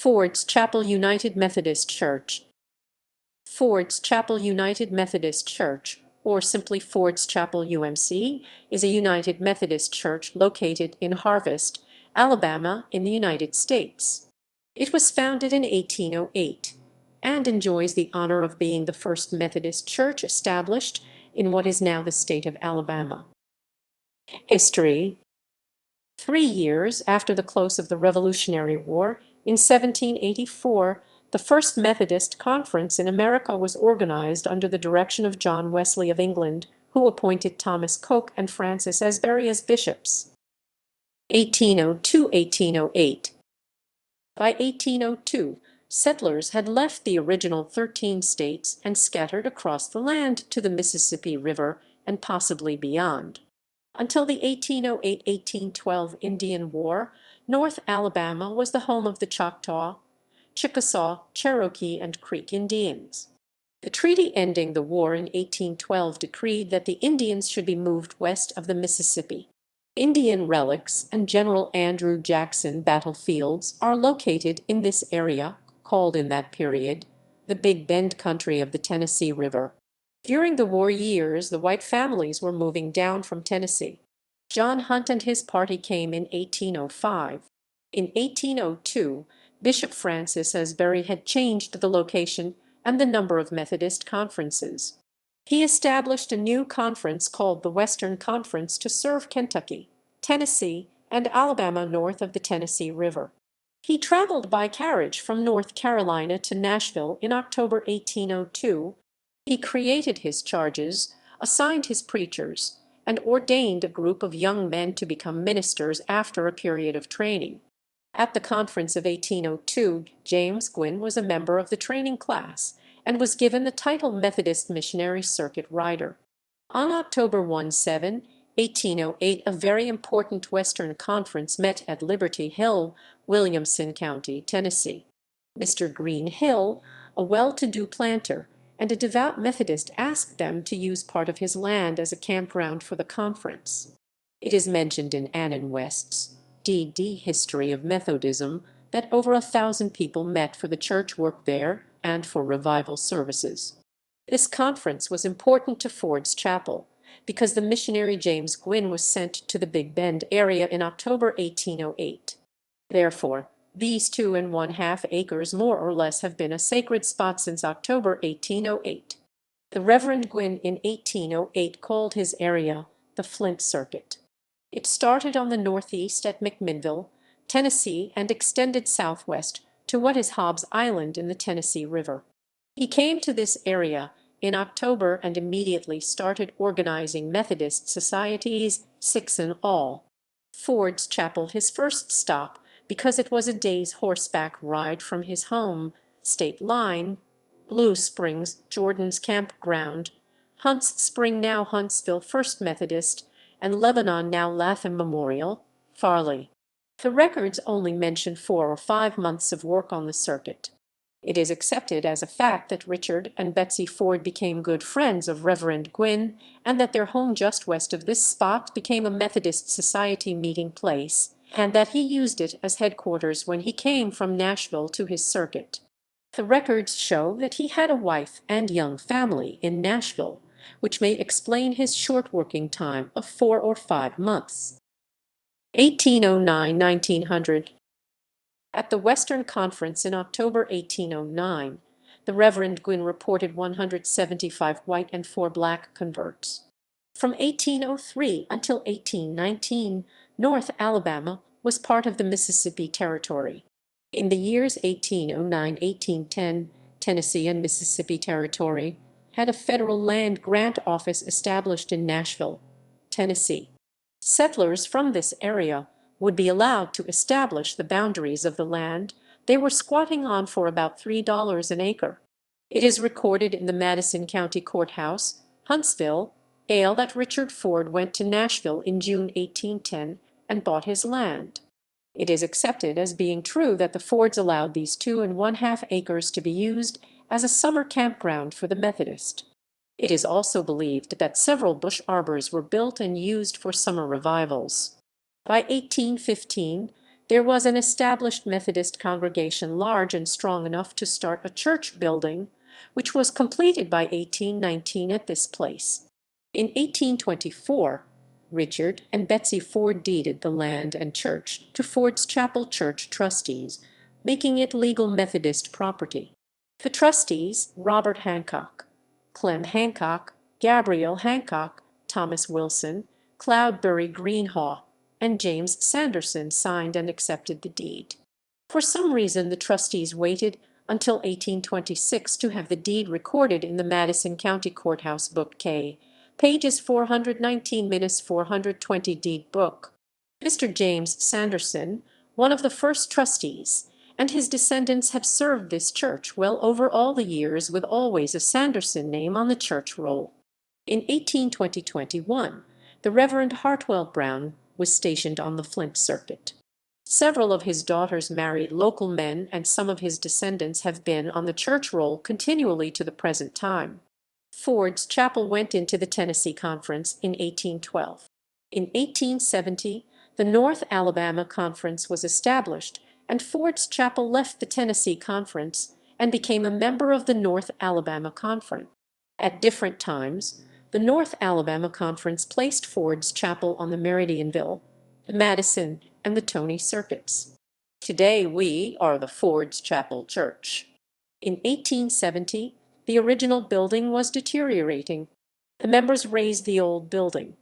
Ford's Chapel United Methodist Church. Ford's Chapel United Methodist Church, or simply Ford's Chapel UMC, is a United Methodist church located in Harvest, Alabama, in the United States. It was founded in 1808 and enjoys the honor of being the first Methodist church established in what is now the state of Alabama. History. 3 years after the close of the Revolutionary War, in 1784, the First Methodist Conference in America was organized under the direction of John Wesley of England, who appointed Thomas Coke and Francis Asbury as bishops. 1802–1808. By 1802, settlers had left the original 13 states and scattered across the land to the Mississippi River and possibly beyond. Until the 1808–1812 Indian War, North Alabama was the home of the Choctaw, Chickasaw, Cherokee, and Creek Indians. The treaty ending the war in 1812 decreed that the Indians should be moved west of the Mississippi. Indian relics and General Andrew Jackson battlefields are located in this area, called in that period the Big Bend country of the Tennessee River. During the war years, the white families were moving down from Tennessee. John Hunt and his party came in 1805. In 1802, Bishop Francis Asbury had changed the location and the number of Methodist conferences. He established a new conference called the Western Conference to serve Kentucky, Tennessee, and Alabama north of the Tennessee River. He traveled by carriage from North Carolina to Nashville in October 1802. He created his charges, assigned his preachers, and ordained a group of young men to become ministers after a period of training. At the conference of 1802, James Gwin was a member of the training class and was given the title Methodist Missionary Circuit Rider. On October 17, 1808, a very important Western Conference met at Liberty Hill, Williamson County, Tennessee. Mr. Green Hill, a well-to-do planter and a devout Methodist, asked them to use part of his land as a campground for the conference. It is mentioned in Annan West's D.D. History of Methodism that over 1,000 people met for the church work there and for revival services. This conference was important to Ford's Chapel because the missionary James Gwin was sent to the Big Bend area in October 1808. Therefore, these 2½ acres more or less have been a sacred spot since October 1808. The Reverend Gwin in 1808 called his area the Flint Circuit. It started on the northeast at McMinnville, Tennessee, and extended southwest to what is Hobbs Island in the Tennessee River. He came to this area in October and immediately started organizing Methodist societies, 6 in all. Ford's Chapel his first stop, because it was a day's horseback ride from his home, State Line, Blue Springs, Jordan's Campground, Hunts Spring now Huntsville First Methodist, and Lebanon now Latham Memorial, Farley. The records only mention 4 or 5 months of work on the circuit. It is accepted as a fact that Richard and Betsy Ford became good friends of Reverend Gwin, and that their home just west of this spot became a Methodist society meeting place, and that he used it as headquarters when he came from Nashville to his circuit. The records show that he had a wife and young family in Nashville, which may explain his short working time of 4 or 5 months. 1809–1900. At the Western Conference in October 1809, the Reverend Gwin reported 175 white and 4 black converts. From 1803 until 1819, North Alabama was part of the Mississippi Territory. In the years 1809–1810, Tennessee and Mississippi Territory had a federal land grant office established in Nashville, Tennessee. Settlers from this area would be allowed to establish the boundaries of the land they were squatting on for about $3 an acre. It is recorded in the Madison County Courthouse, Huntsville, that Richard Ford went to Nashville in June 1810 and bought his land. It is accepted as being true that the Fords allowed these 2½ acres to be used as a summer campground for the Methodist. It is also believed that several bush arbors were built and used for summer revivals. By 1815, There was an established Methodist congregation large and strong enough to start a church building, which was completed by 1819 at this place. In 1824, Richard and Betsy Ford deeded the land and church to Ford's Chapel Church trustees, making it legal Methodist property. The trustees, Robert Hancock, Clem Hancock, Gabriel Hancock, Thomas Wilson, Cloudberry Greenhaw, and James Sanderson signed and accepted the deed. For some reason the trustees waited until 1826 to have the deed recorded in the Madison County Courthouse Book K, pages 419–420 deed book. Mr. James Sanderson, one of the first trustees, and his descendants have served this church well over all the years with always a Sanderson name on the church roll. In 1820–21, the Reverend Hartwell Brown was stationed on the Flint circuit. Several of his daughters married local men, and some of his descendants have been on the church roll continually to the present time. Ford's Chapel went into the Tennessee Conference in 1812. In 1870, the North Alabama Conference was established, and Ford's Chapel left the Tennessee Conference and became a member of the North Alabama Conference. At different times, the North Alabama Conference placed Ford's Chapel on the Meridianville, the Madison, and the Tony circuits. Today we are the Ford's Chapel Church. In 1870, the original building was deteriorating. The members raised the old building.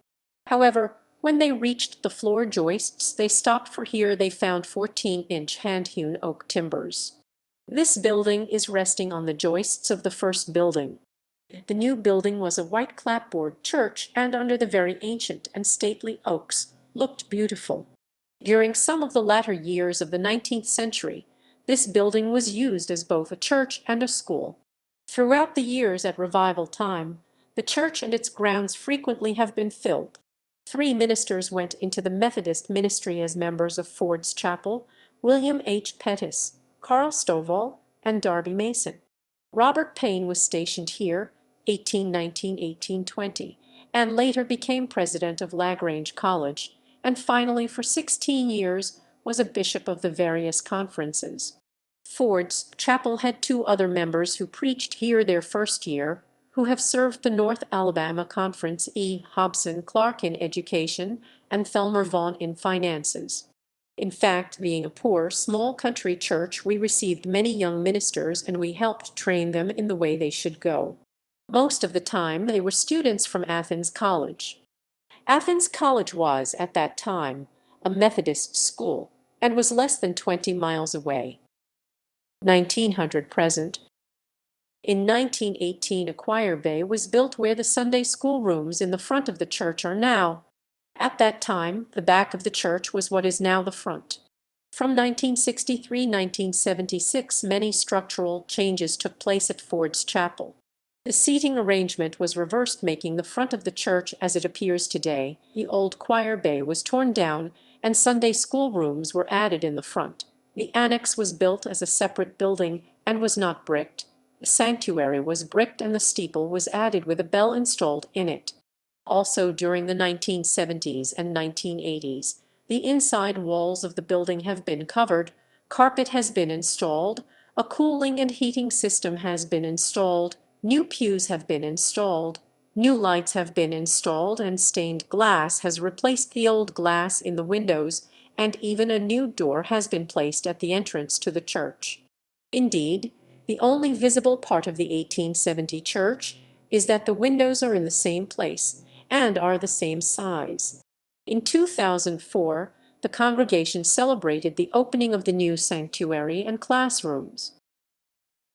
However, when they reached the floor joists, they stopped, for here they found 14-inch hand-hewn oak timbers. This building is resting on the joists of the first building. The new building was a white clapboard church, and under the very ancient and stately oaks, looked beautiful. During some of the latter years of the 19th century, this building was used as both a church and a school. Throughout the years at revival time, the church and its grounds frequently have been filled. 3 ministers went into the Methodist ministry as members of Ford's Chapel: William H. Pettis, Carl Stovall, and Darby Mason. Robert Payne was stationed here 1819–1820, and later became president of Lagrange College, and finally for 16 years was a bishop of the various conferences. Ford's Chapel had 2 other members who preached here their first year, who have served the North Alabama Conference: E. Hobson Clark in education and Thelmer Vaughn in finances. In fact, being a poor, small country church, we received many young ministers, and we helped train them in the way they should go. Most of the time they were students from Athens College. Athens College was, at that time, a Methodist school, and was less than 20 miles away. 1900 present. In 1918 a choir bay was built where the Sunday school rooms in the front of the church are now. At that time the back of the church was what is now the front. From 1963–1976 many structural changes took place at Ford's Chapel. The seating arrangement was reversed, making the front of the church as it appears today. The old choir bay was torn down, and Sunday school rooms were added in the front. The annex was built as a separate building and was not bricked. The sanctuary was bricked, and the steeple was added with a bell installed in it. Also during the 1970s and 1980s, the inside walls of the building have been covered, carpet has been installed, a cooling and heating system has been installed, new pews have been installed, new lights have been installed, and stained glass has replaced the old glass in the windows, and even a new door has been placed at the entrance to the church. Indeed, the only visible part of the 1870 church is that the windows are in the same place and are the same size. In 2004, the congregation celebrated the opening of the new sanctuary and classrooms.